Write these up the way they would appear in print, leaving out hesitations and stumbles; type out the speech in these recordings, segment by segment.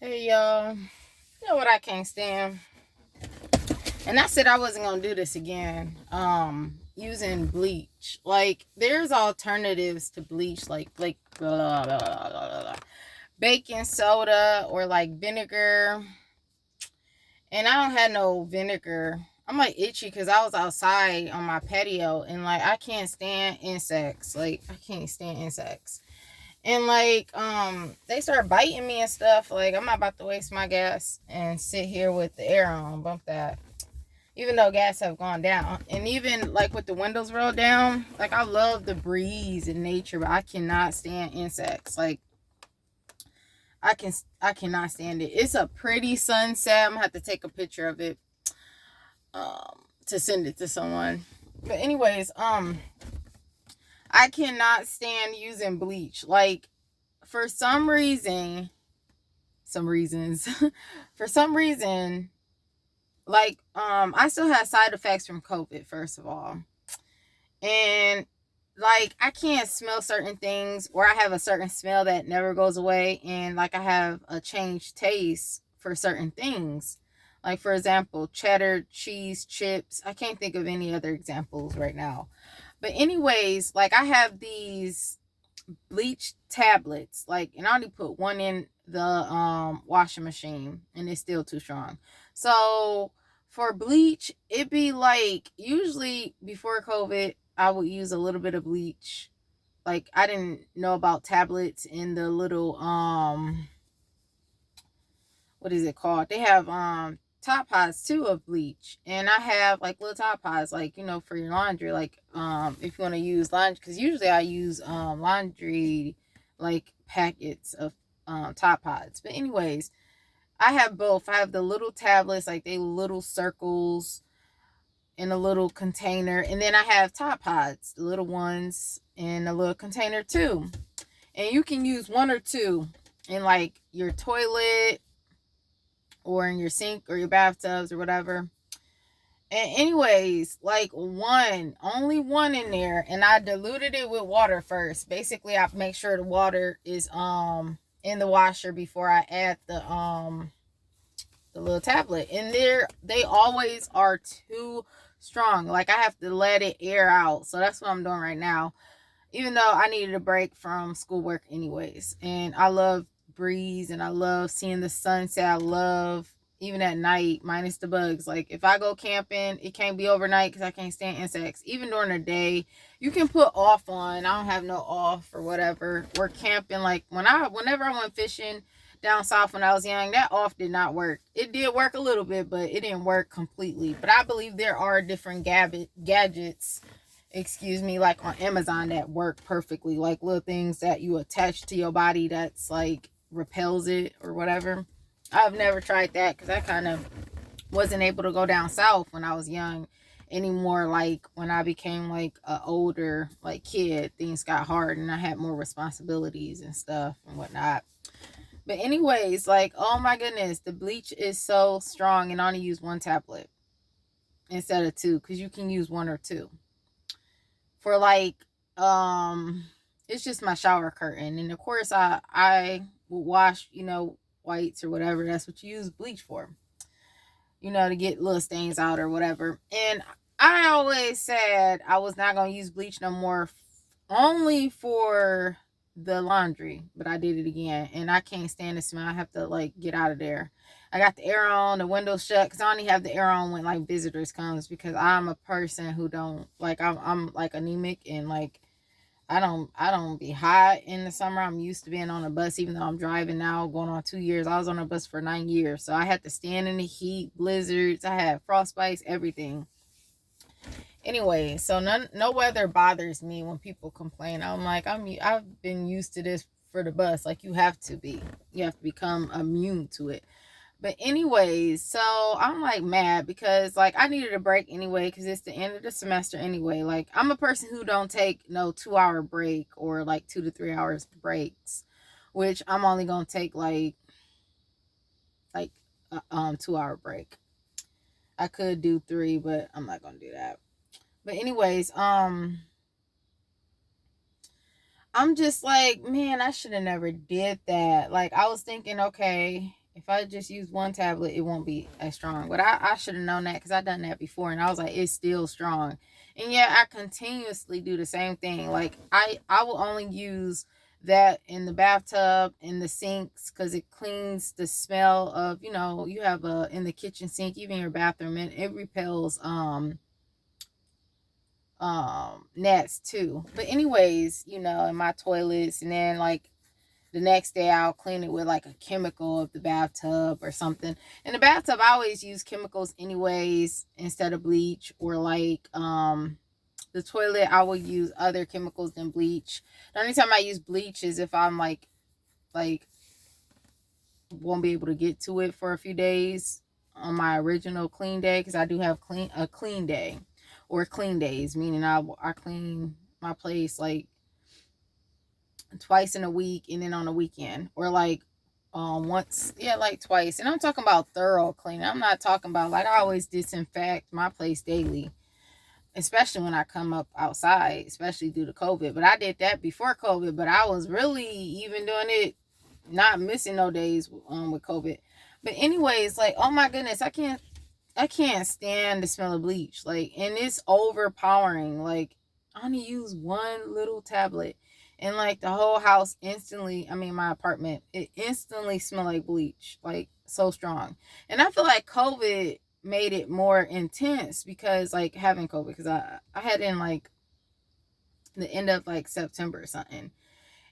Hey y'all, you know what I can't stand? And I said I wasn't gonna do this again. Using bleach. Like there's alternatives to bleach, like blah, blah, blah, blah, blah. Baking soda or like vinegar. And I don't have no vinegar. I'm like itchy because I was outside on my patio and like I can't stand insects. Like I can't stand insects. And like they start biting me and stuff. Like I'm not about to waste my gas and sit here with the air on. Bump that. Even though gas have gone down. And even like with the windows rolled down, like I love the breeze and nature, but I cannot stand insects. Like I cannot stand it. It's a pretty sunset. I'm gonna have to take a picture of it to send it to someone. But anyways, I cannot stand using bleach. Like for some reason, some reasons, for some reason, like I still have side effects from COVID, first of all. And like I can't smell certain things, or I have a certain smell that never goes away, and like I have a changed taste for certain things. Like for example, cheddar, cheese, chips. I can't think of any other examples right now. But anyways, like I have these bleach tablets, like, and I only put one in the washing machine and it's still too strong. So for bleach, it'd be like usually before COVID I would use a little bit of bleach. Like I didn't know about tablets in the little what is it called? They have top pods too of bleach, and I have like little top pods, like for your laundry, like if you want to use laundry, because usually I use laundry like packets of top pods. But anyways, I have both. I have the little tablets, like they little circles in a little container, and then I have top pods, the little ones in a little container too. And you can use one or two in like your toilet or in your sink or your bathtubs or whatever. And anyways, like only one in there, and I diluted it with water first. Basically, I make sure the water is in the washer before I add the little tablet. And they always are too strong. Like I have to let it air out. So that's what I'm doing right now. Even though I needed a break from schoolwork anyways. And I love breeze and I love seeing the sunset. I love even at night, minus the bugs. Like if I go camping, it can't be overnight because I can't stand insects. Even during the day, you can put off on. I don't have no off or whatever. We're camping. Like whenever I went fishing down south when I was young, that off did not work. It did work a little bit, but it didn't work completely. But I believe there are different gadgets, excuse me, like on Amazon that work perfectly, like little things that you attach to your body that's like repels it or whatever. I've never tried that because I kind of wasn't able to go down south when I was young anymore. Like when I became like a older like kid, things got hard and I had more responsibilities and stuff and whatnot. But anyways, like oh my goodness, the bleach is so strong, and I only use one tablet instead of two because you can use one or two for like it's just my shower curtain. And of course I will wash whites or whatever. That's what you use bleach for, to get little stains out or whatever. And I always said I was not going to use bleach no more, only for the laundry, but I did it again and I can't stand the smell. I have to like get out of there. I got the air on, the windows shut, because I only have the air on when like visitors comes, because I'm a person who don't like, I'm like anemic, and like I don't be hot in the summer. I'm used to being on a bus, even though I'm driving now, going on 2 years. I was on a bus for 9 years, so I had to stand in the heat, blizzards. I had frostbites, everything. Anyway, so no weather bothers me when people complain. I'm like I've been used to this for the bus. Like you have to be, you have to become immune to it. But anyways, so I'm like mad because like I needed a break anyway, because it's the end of the semester anyway. Like I'm a person who don't take no 2 hour break or like 2 to 3 hours breaks, which I'm only gonna take like a 2 hour break. I could do three, but I'm not gonna do that. But anyways, I'm just like, man, I should have never did that. Like I was thinking, okay, If I just use one tablet, it won't be as strong. But I should have known that because I done that before, and I was like, it's still strong. And yet I continuously do the same thing. Like I will only use that in the bathtub, in the sinks, because it cleans the smell of, you have a in the kitchen sink, even your bathroom, and it repels gnats too. But anyways, in my toilets, and then like the next day I'll clean it with like a chemical of the bathtub or something. In the bathtub I always use chemicals anyways instead of bleach, or like the toilet I will use other chemicals than bleach. The only time I use bleach is if I'm like won't be able to get to it for a few days on my original clean day, because I do have a clean day or clean days, meaning I clean my place like twice in a week and then on a weekend, or like once, yeah, like twice. And I'm talking about thorough cleaning. I'm not talking about like I always disinfect my place daily, especially when I come up outside, especially due to COVID. But I did that before COVID, but I was really even doing it, not missing no days with COVID. But anyways, like, oh my goodness, I can't stand the smell of bleach. Like, and it's overpowering. Like, I only use one little tablet, and like the whole house instantly, I mean my apartment, it instantly smelled like bleach. Like, so strong. And I feel like COVID made it more intense, because like having COVID, because I had in like the end of like September or something.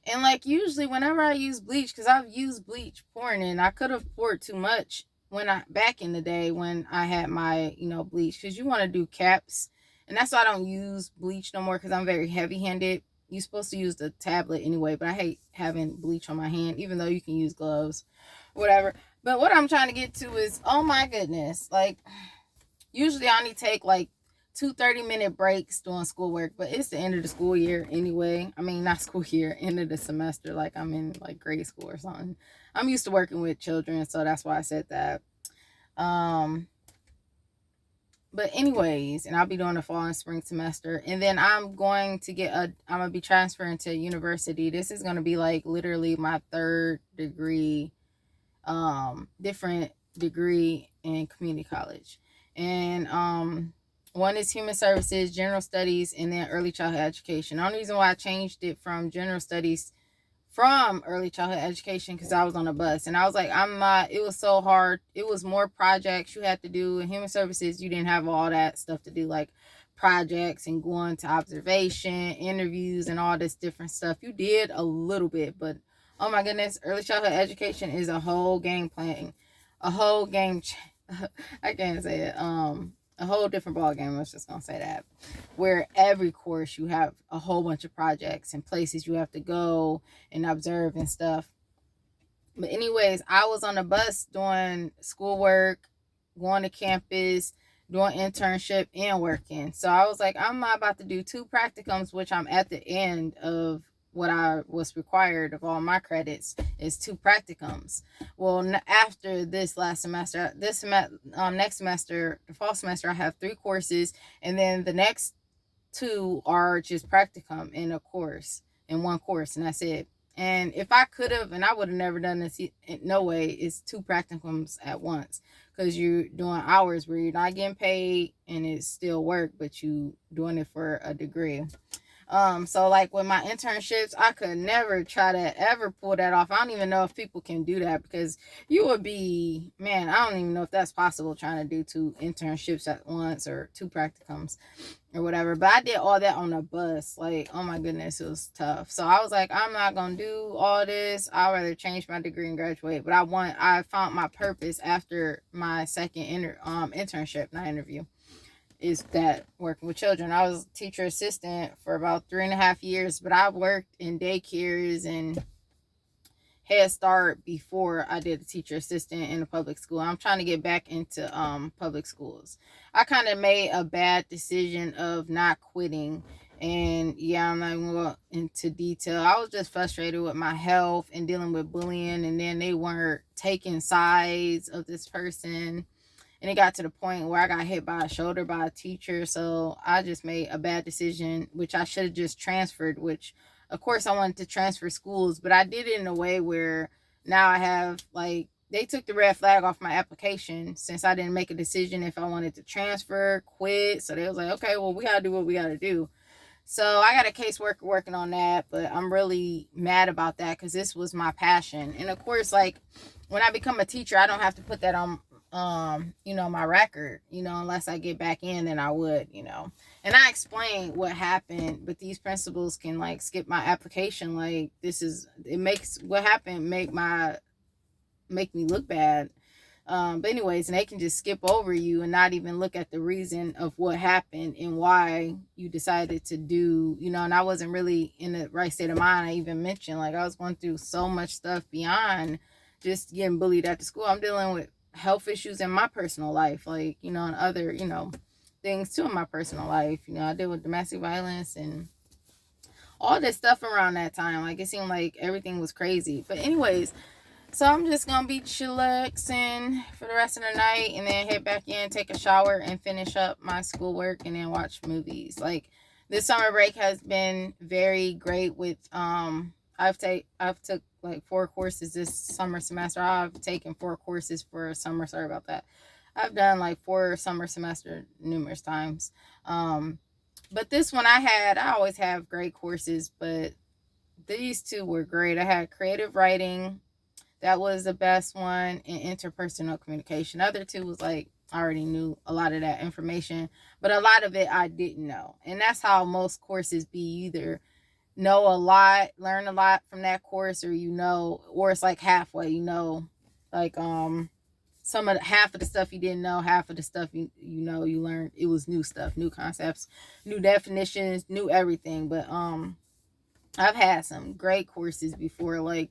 And like usually whenever I use bleach, because I've used bleach pouring in, I could have poured too much when I back in the day when I had my bleach, because you want to do caps, and that's why I don't use bleach no more, because I'm very heavy handed. You're supposed to use the tablet anyway, but I hate having bleach on my hand, even though you can use gloves, whatever. But what I'm trying to get to is, oh my goodness, like usually I only take like 2 30-minute breaks doing schoolwork, but it's the end of the school year anyway. I mean, not school year, end of the semester, like I'm in like grade school or something. I'm used to working with children, so that's why I said that. But anyways, and I'll be doing the fall and spring semester, and then I'm going to I'm gonna be transferring to university. This is gonna be like literally my third degree, different degree in community college. And one is human services, general studies, and then early childhood education. The only reason why I changed it from general studies from early childhood education, because I was on a bus, and I was like, it was so hard. It was more projects you had to do. In human services, you didn't have all that stuff to do, like projects and going to observation, interviews, and all this different stuff. You did a little bit, but oh my goodness, early childhood education is a whole game playing, a whole game. I can't say it. A whole different ball game. I was just gonna say that, where every course you have a whole bunch of projects and places you have to go and observe and stuff. But anyways, I was on the bus doing schoolwork, going to campus, doing internship, and working. So I was like, I'm not about to do 2 practicums, which I'm at the end of what I was required of all my credits is 2 practicums. Well, after this last semester, next semester, the fall semester, I have 3 courses, and then the next 2 are just practicum in one course, and that's it. And if I could have, and I would have never done this, no way, it's 2 practicums at once, because you're doing hours where you're not getting paid and it's still work, but you doing it for a degree. So like with my internships, I could never try to ever pull that off. I don't even know if people can do that, because you would be, man, I don't even know if that's possible, trying to do 2 internships at once or 2 practicums or whatever. But I did all that on the bus. Like, oh my goodness, it was tough. So I was like, I'm not gonna do all this. I'd rather change my degree and graduate. But I found my purpose after my second internship, not interview, is that working with children. I was a teacher assistant for about 3.5 years, but I worked in daycares and Head Start before I did the teacher assistant in a public school. I'm trying to get back into public schools. I kind of made a bad decision of not quitting, and yeah, I'm not even going to go into detail. I was just frustrated with my health and dealing with bullying, and then they weren't taking sides of this person. And it got to the point where I got hit by a shoulder by a teacher. So I just made a bad decision, which I should have just transferred, which of course I wanted to transfer schools, but I did it in a way where now I have like they took the red flag off my application since I didn't make a decision if I wanted to transfer, quit. So they was like, okay, well, we got to do what we got to do. So I got a caseworker working on that, but I'm really mad about that because this was my passion. And of course, like when I become a teacher, I don't have to put that on my record, unless I get back in, then I would, And I explained what happened, but these principals can like skip my application. Like it makes what happened make me look bad. But anyways, and they can just skip over you and not even look at the reason of what happened and why you decided to do, and I wasn't really in the right state of mind. I even mentioned like I was going through so much stuff beyond just getting bullied at the school. I'm dealing with health issues in my personal life, like, and other, things too in my personal life. I deal with domestic violence and all this stuff around that time. Like it seemed like everything was crazy. But anyways, so I'm just going to be chillaxing for the rest of the night and then head back in, take a shower, and finish up my schoolwork and then watch movies. Like, this summer break has been very great with, I've took like 4 courses this summer semester. I've taken 4 courses for summer. Sorry about that. I've done like 4 summer semester numerous times. But this one I always have great courses, but these 2 were great. I had creative writing. That was the best one, in interpersonal communication. The other 2 was like, I already knew a lot of that information, but a lot of it I didn't know. And that's how most courses be. Either know a lot, learn a lot from that course, or it's like halfway, like, half of the stuff you didn't know, half of the stuff you learned. It was new stuff, new concepts, new definitions, new everything. But I've had some great courses before, like,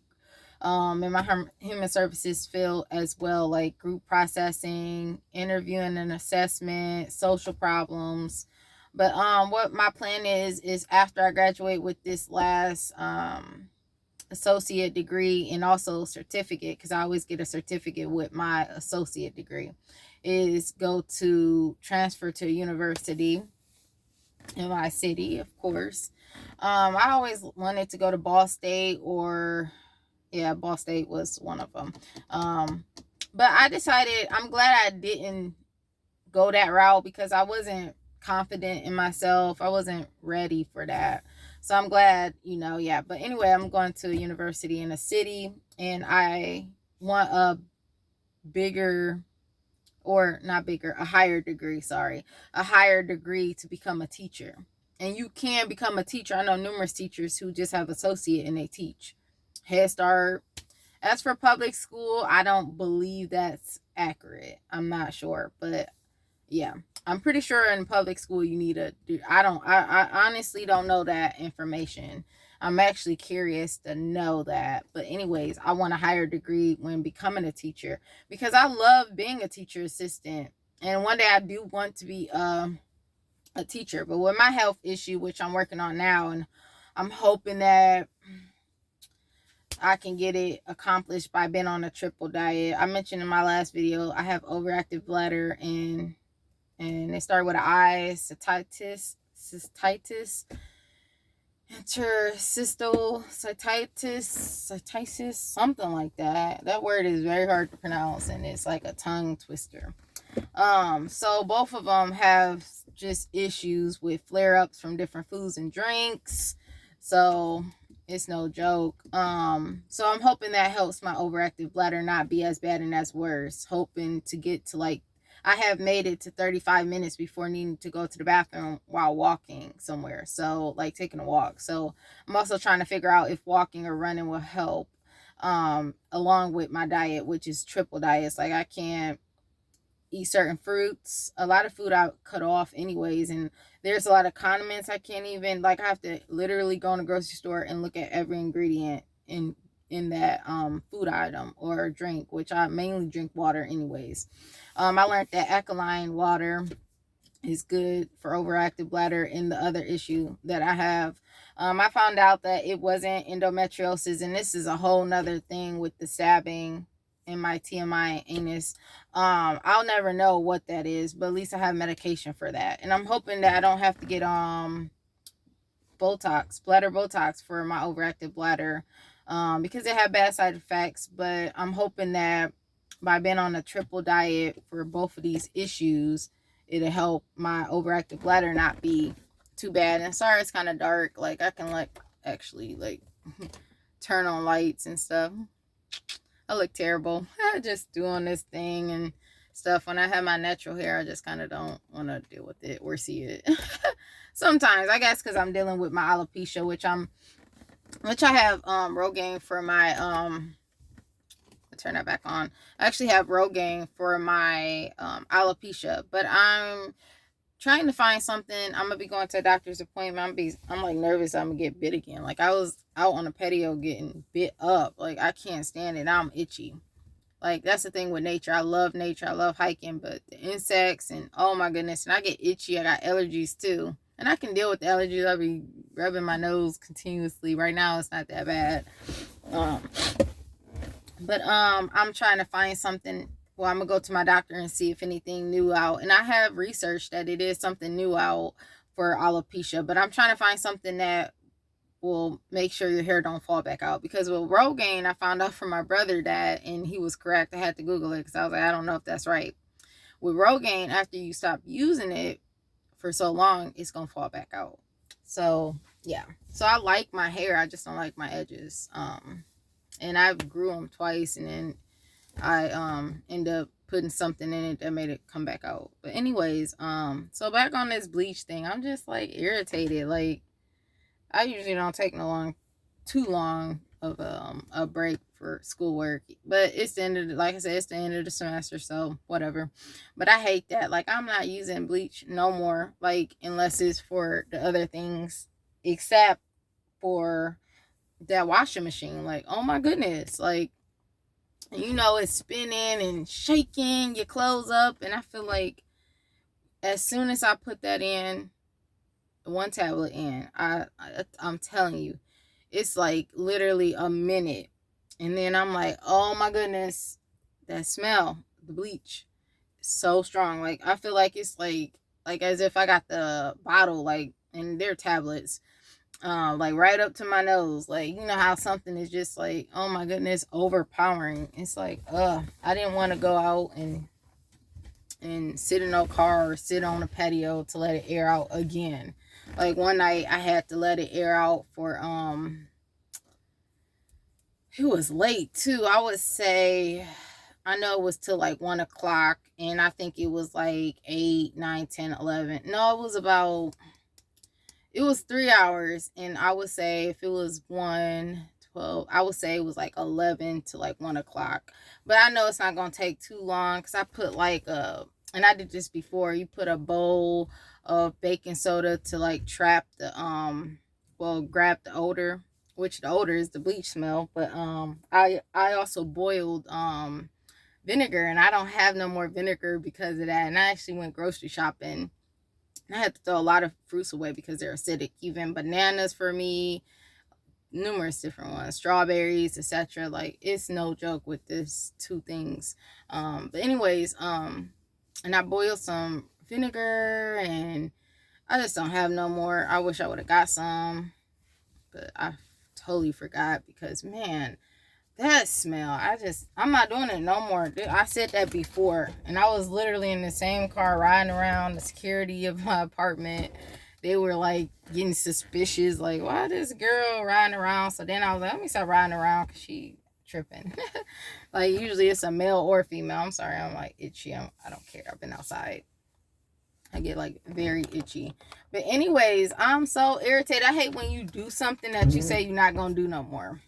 in my human services field as well, like group processing, interviewing and assessment, social problems. But what my plan is after I graduate with this last associate degree and also certificate, because I always get a certificate with my associate degree, is go to transfer to a university in my city, of course. I always wanted to go to Ball State, or Ball State was one of them. But I decided, I'm glad I didn't go that route because I wasn't confident in myself. I wasn't ready for that. So I'm glad, But anyway, I'm going to a university in a city, and I want a higher degree to become a teacher. And you can become a teacher. I know numerous teachers who just have associate and they teach. Head Start. As for public school, I don't believe that's accurate. I'm not sure, but yeah, I'm pretty sure in public school you need I honestly don't know that information. I'm actually curious to know that. But anyways, I want a higher degree when becoming a teacher because I love being a teacher assistant. And one day I do want to be a teacher. But with my health issue, which I'm working on now, and I'm hoping that I can get it accomplished by being on a triple diet. I mentioned in my last video, I have overactive bladder, and it started with an I, cystitis, interstitial cystitis, something like that. That word is very hard to pronounce, and it's like a tongue twister. So both of them have just issues with flare-ups from different foods and drinks. So it's no joke. So I'm hoping that helps my overactive bladder not be as bad and as worse. Hoping to get to I have made it to 35 minutes before needing to go to the bathroom while walking somewhere. So taking a walk. So I'm also trying to figure out if walking or running will help, along with my diet, which is triple diets. I can't eat certain fruits. A lot of food I cut off anyways, and there's a lot of condiments I can't even, I have to literally go in the grocery store and look at every ingredient in that food item or drink, which I mainly drink water anyways. I learned that alkaline water is good for overactive bladder. And the other issue that I have, I found out that it wasn't endometriosis, and this is a whole nother thing with the stabbing in my TMI and anus. I'll never know what that is, but at least I have medication for that. And I'm hoping that I don't have to get bladder Botox for my overactive bladder, because it had bad side effects. But I'm hoping that by being on a triple diet for both of these issues, it'll help my overactive bladder not be too bad. And sorry, it's kind of dark. Like I can like actually like turn on lights and stuff. I look terrible. Just doing this thing and stuff. When I have my natural hair, I just kind of don't want to deal with it or see it. Sometimes, I guess, because I'm dealing with my alopecia, which I have Rogaine for my turn that back on. I actually have Rogaine for my alopecia, but I'm trying to find something. I'm gonna be going to a doctor's appointment. I'm like nervous I'm gonna get bit again. Like I was out on the patio getting bit up. Like I can't stand it. Now I'm itchy. Like that's the thing with nature. I love nature. I love hiking, but the insects and oh my goodness, and I get itchy. I got allergies too. And I can deal with the allergies. I'll be rubbing my nose continuously. Right now it's not that bad. I'm trying to find something. Well, I'm gonna go to my doctor and see if anything new out. And I have researched that it is something new out for alopecia, but I'm trying to find something that will make sure your hair don't fall back out. Because with Rogaine, I found out from my brother that, and he was correct. I had to Google it because I was like, I don't know if that's right. With Rogaine, after you stop using it for so long, it's gonna fall back out. So yeah. So I like my hair. I just don't like my edges. And I grew them twice, and then I end up putting something in it that made it come back out. But anyways, so back on this bleach thing, I'm just like irritated. Like I usually don't take too long of a break for schoolwork, but it's the end of like I said, it's the end of the semester, so whatever. But I hate that. Like I'm not using bleach no more, like unless it's for the other things, except for that washing machine. Like oh my goodness, like it's spinning and shaking your clothes up, and I feel like as soon as I put that in, one tablet in, I'm telling you, it's like literally a minute, and then I'm like, oh my goodness, that smell, the bleach, is so strong. Like I feel like it's like as if I got the bottle like in their tablets, like right up to my nose. Like you know how something is just like oh my goodness overpowering. It's like I didn't want to go out and sit in no car or sit on a patio to let it air out again. Like one night I had to let it air out for it was late too. I would say I know it was till like 1 o'clock, and I think it was like 8, 9, 10, 11. No, it was 3 hours, and I would say if it was 1:12, I would say it was like 11 to like 1 o'clock. But I know it's not gonna take too long because I put like and I did this before. You put a bowl of baking soda to like trap the grab the odor, which the odor is the bleach smell. But I also boiled vinegar, and I don't have no more vinegar because of that. And I actually went grocery shopping. I had to throw a lot of fruits away because they're acidic. Even bananas for me, numerous different ones, strawberries, etc. Like it's no joke with this two things. But anyways, and I boiled some vinegar, and I just don't have no more. I wish I would have got some, but I totally forgot because man, that smell, I'm not doing it no more. I said that before, and I was literally in the same car riding around the security of my apartment. They were like getting suspicious, like, why this girl riding around? So then I was like, let me stop riding around because she tripping. Like usually it's a male or female. I'm sorry, I'm like itchy. I don't care. I've been outside. I get like very itchy. But anyways, I'm so irritated. I hate when you do something that you say you're not gonna do no more.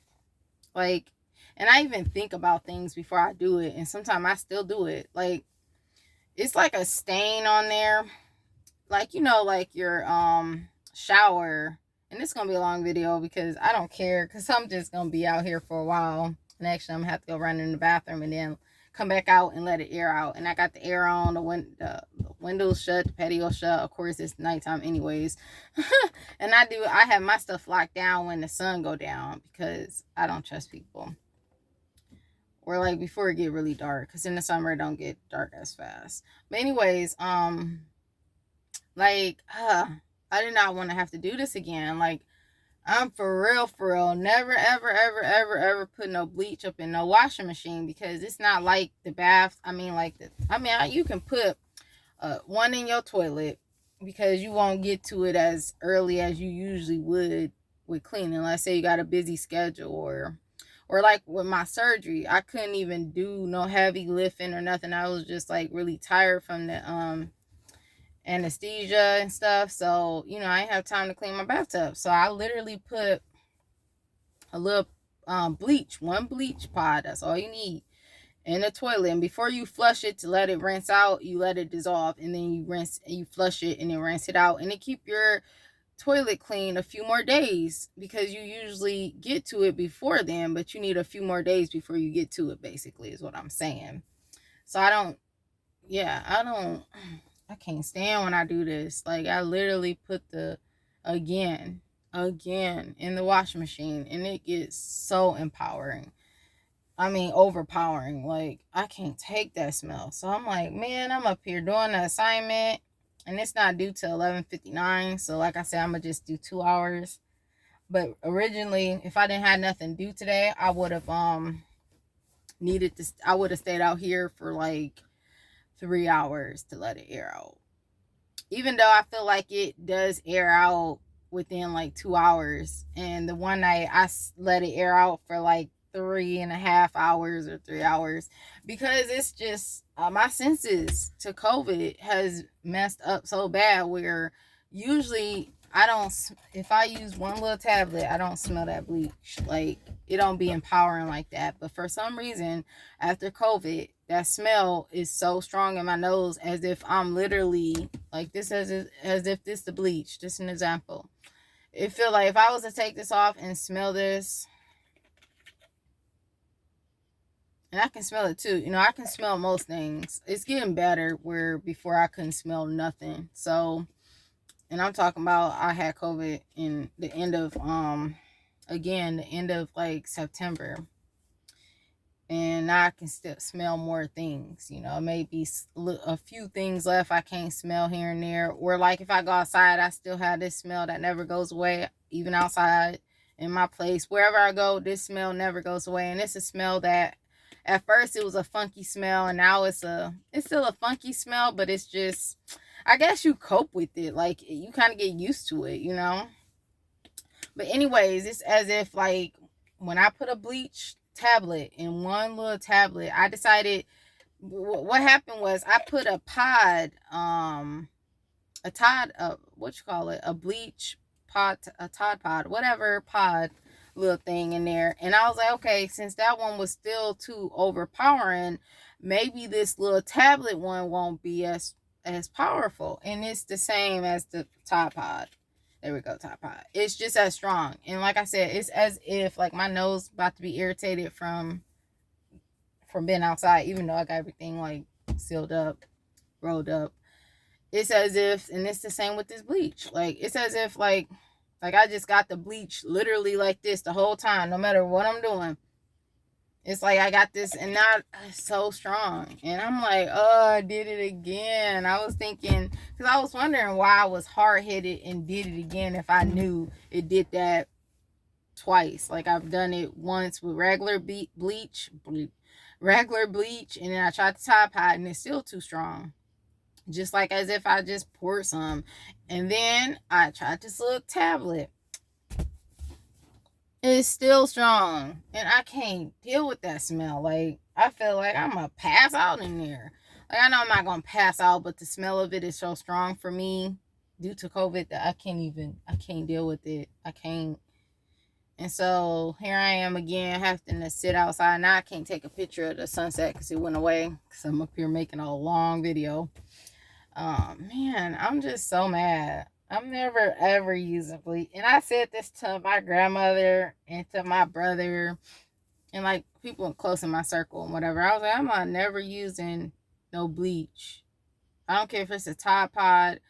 Like, and I even think about things before I do it, and sometimes I still do it. Like it's like a stain on there, like like your shower. And it's gonna be a long video because I don't care, because I'm just gonna be out here for a while, and actually I'm gonna have to go run in the bathroom and then come back out and let it air out. And I got the air on, the windows shut, the patio shut. Of course it's nighttime anyways. And I have my stuff locked down when the sun go down because I don't trust people, or like before it get really dark, because in the summer it don't get dark as fast. But anyways, like I did not want to have to do this again. Like I'm for real. Never, ever, ever, ever, ever put no bleach up in no washing machine, because it's not like the bath. I mean, like you can put one in your toilet, because you won't get to it as early as you usually would with cleaning. Let's say you got a busy schedule, or like with my surgery, I couldn't even do no heavy lifting or nothing. I was just like really tired from the anesthesia and stuff. So, I didn't have time to clean my bathtub. So I literally put a little bleach, one bleach pod, that's all you need, in the toilet. And before you flush it to let it rinse out, you let it dissolve, and then you flush it and then rinse it out, and it keep your toilet clean a few more days, because you usually get to it before then, but you need a few more days before you get to it, basically, is what I'm saying. So I can't stand when I do this. Like, I literally put the again in the washing machine, and it gets so empowering. I mean, overpowering. Like, I can't take that smell. So I'm like, man, I'm up here doing the assignment, and it's not due till 11:59. So like I said, I'm gonna just do 2 hours. But originally, if I didn't have nothing due today, I would have I would have stayed out here for like 3 hours to let it air out. Even though I feel like it does air out within like 2 hours. And the one night I let it air out for like 3.5 hours or 3 hours, because it's just my senses to COVID has messed up so bad, where usually I don't, if I use one little tablet, I don't smell that bleach. Like, it don't be empowering like that. But for some reason, after COVID, that smell is so strong in my nose, as if I'm literally like this, as if this the bleach. Just an example. It feel like if I was to take this off and smell this, and I can smell it too. I can smell most things. It's getting better, where before I couldn't smell nothing. So, and I'm talking about I had COVID in the end of the end of like September. And now I can still smell more things. Maybe a few things left I can't smell here and there. Or like if I go outside, I still have this smell that never goes away, even outside in my place. Wherever I go, this smell never goes away. And it's a smell that at first it was a funky smell, and now it's still a funky smell, but it's just, I guess you cope with it. Like, you kind of get used to it. But anyways, it's as if like when I put a bleach tablet in one little tablet, I decided what happened was I put a pod, what you call it, a bleach pod, a Tide pod, whatever pod little thing in there. And I was like, okay, since that one was still too overpowering, maybe this little tablet one won't be as powerful. And it's the same as the Tide pod. There we go, Tide pod. It's just as strong. And like I said, it's as if like my nose about to be irritated from being outside, even though I got everything like sealed up, rolled up. It's as if, and it's the same with this bleach. Like, it's as if like I just got the bleach literally like this the whole time, no matter what I'm doing. It's like I got this, and now it's so strong. And I'm like, oh, I did it again. I was thinking, because I was wondering why I was hard-headed and did it again if I knew it did that twice. Like, I've done it once with regular bleach, and then I tried the Tide pod, and it's still too strong. Just like as if I just poured some. And then I tried this little tablet. It's still strong, and I can't deal with that smell. Like, I feel like I'm gonna pass out in there. Like, I know I'm not gonna pass out, but the smell of it is so strong for me due to COVID that I can't deal with it. I can't. And so here I am again, having to sit outside. Now I can't take a picture of the sunset because it went away, because I'm up here making a long video. Man, I'm just so mad. I'm never ever using bleach. And I said this to my grandmother and to my brother and like people close in my circle and whatever. I was like, I'm not never using no bleach. I don't care if it's a Tide pod,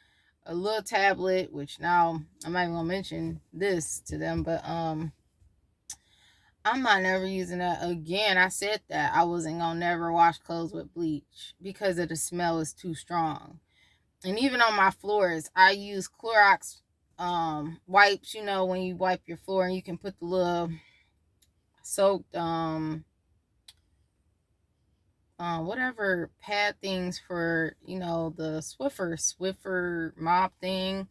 a little tablet, which now I'm not even gonna mention this to them, but I'm not never using that again. I said that I wasn't gonna never wash clothes with bleach because of the smell is too strong. And even on my floors, I use Clorox wipes, you know, when you wipe your floor, and you can put the little soaked whatever pad things for, you know, the Swiffer mop thing.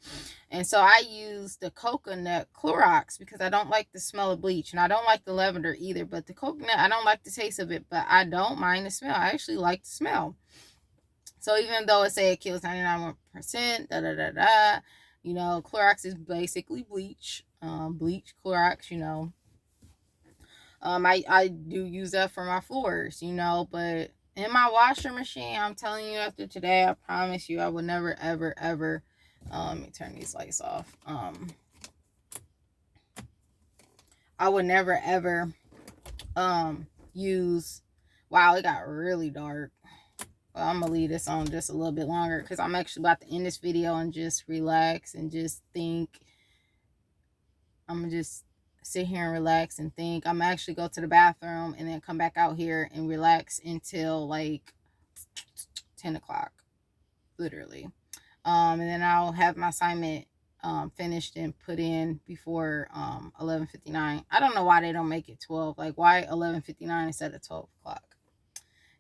And so I use the coconut Clorox because I don't like the smell of bleach, and I don't like the lavender either. But the coconut, I don't like the taste of it, but I don't mind the smell. I actually like the smell. So even though it say it kills 99%, you know, Clorox is basically bleach. Bleach Clorox, you know. I do use that for my floors, you know, but in my washer machine, I'm telling you, after today, I promise you I will never ever ever let me turn these lights off. I would never ever use, wow, it got really dark. Well, I'm gonna leave this on just a little bit longer because I'm actually about to end this video and just relax and just think. I'm gonna just sit here and relax and think. I'm actually go to the bathroom and then come back out here and relax until like 10 o'clock, literally. And then I'll have my assignment finished and put in before 11:59. I don't know why they don't make it 12. Like, why 11:59 instead of 12 o'clock?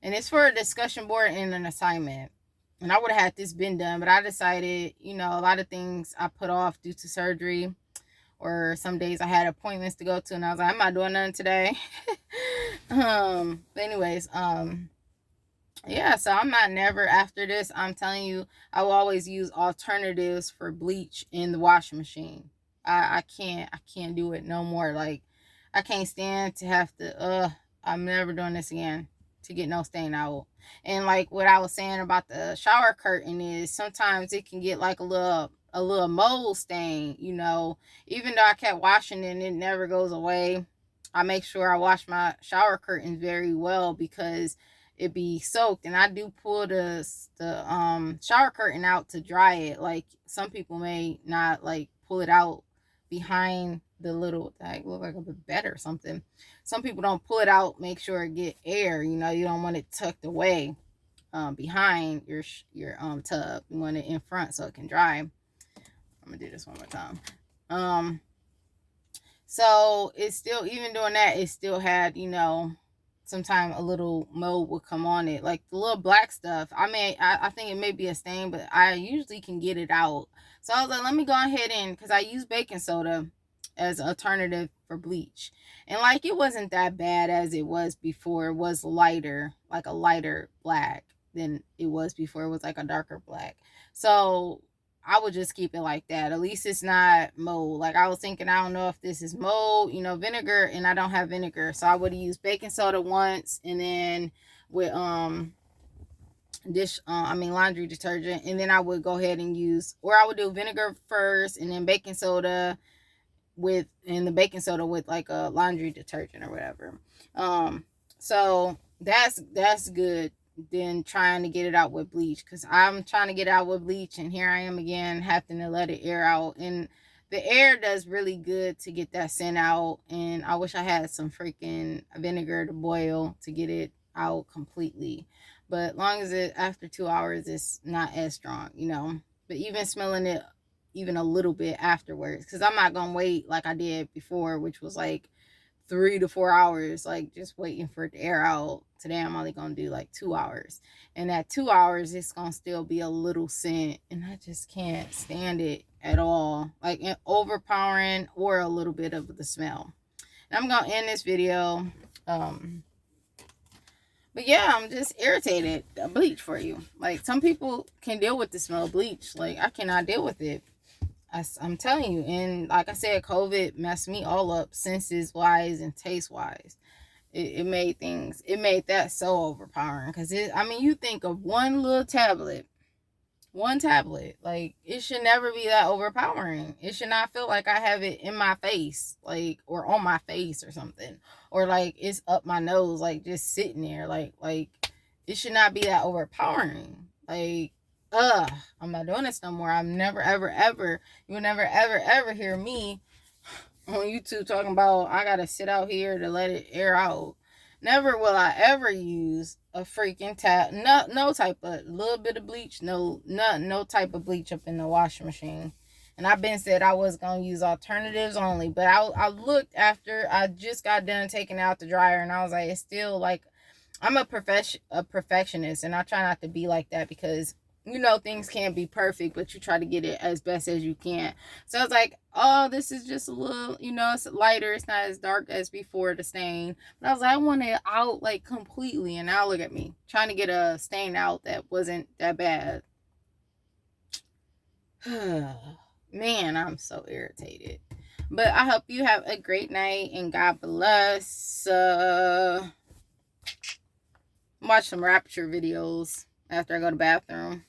And it's for a discussion board and an assignment. And I would have had this been done, but I decided, you know, a lot of things I put off due to surgery, or some days I had appointments to go to, and I was like, I'm not doing nothing today. But anyways, yeah, so I'm not never after this. I'm telling you, I will always use alternatives for bleach in the washing machine. I can't do it no more. Like, I can't stand to have to, I'm never doing this again to get no stain out. And like what I was saying about the shower curtain is sometimes it can get like a little mold stain, you know. Even though I kept washing it and it never goes away, I make sure I wash my shower curtains very well because it be soaked. And I do pull the shower curtain out to dry it. Like, some people may not like pull it out behind the little, like, look like a bed or something. Some people don't pull it out, make sure it get air, you know. You don't want it tucked away behind your tub. You want it in front so it can dry. I'm gonna do this one more time. So it's still, even doing that, it still had, you know, sometimes a little mold would come on it, like the little black stuff. I think it may be a stain, but I usually can get it out. So I was like, let me go ahead and, because I use baking soda as an alternative for bleach, and like, it wasn't that bad as it was before. It was lighter, like a lighter black than it was before. It was like a darker black. So I would just keep it like that. At least it's not mold. Like, I was thinking, I don't know if this is mold, you know, vinegar, and I don't have vinegar. So I would have used baking soda once, and then with laundry detergent, and then I would go ahead and use, or I would do vinegar first and then baking soda with, and the baking soda with like a laundry detergent or whatever. So that's good than trying to get it out with bleach, because I'm trying to get it out with bleach and here I am again having to let it air out. And the air does really good to get that scent out, and I wish I had some freaking vinegar to boil to get it out completely. But long as it, after 2 hours, it's not as strong, you know. But even smelling it even a little bit afterwards, because I'm not gonna wait like I did before, which was like 3 to 4 hours, like just waiting for it to air out. Today I'm only gonna do like 2 hours, and at 2 hours it's gonna still be a little scent, and I just can't stand it at all, like overpowering or a little bit of the smell. And I'm gonna end this video. But yeah, I'm just irritated. Bleach for you. Like, some people can deal with the smell of bleach. Like, I cannot deal with it. I'm telling you. And like I said, COVID messed me all up, senses wise and taste wise. It made that so overpowering. Because you think of one tablet, like, it should never be that overpowering. It should not feel like I have it in my face, like, or on my face or something, or like it's up my nose, like just sitting there, like it should not be that overpowering. Like, I'm not doing this no more. I'm never ever, you will never ever hear me on YouTube talking about I gotta sit out here to let it air out. Never will I ever use a freaking tap. No type of little bit of bleach. No type of bleach up in the washing machine. And I've been said I was going to use alternatives only. But I looked after I just got done taking out the dryer. And I was like, it's still like, I'm a perfectionist. And I try not to be like that because, you know, things can't be perfect. But you try to get it as best as you can. So I was like, oh, this is just a little, you know, it's lighter. It's not as dark as before the stain. But I was like, I want it out like completely. And now look at me. Trying to get a stain out that wasn't that bad. Man, I'm so irritated. But I hope you have a great night and God bless. Watch some rapture videos after I go to the bathroom.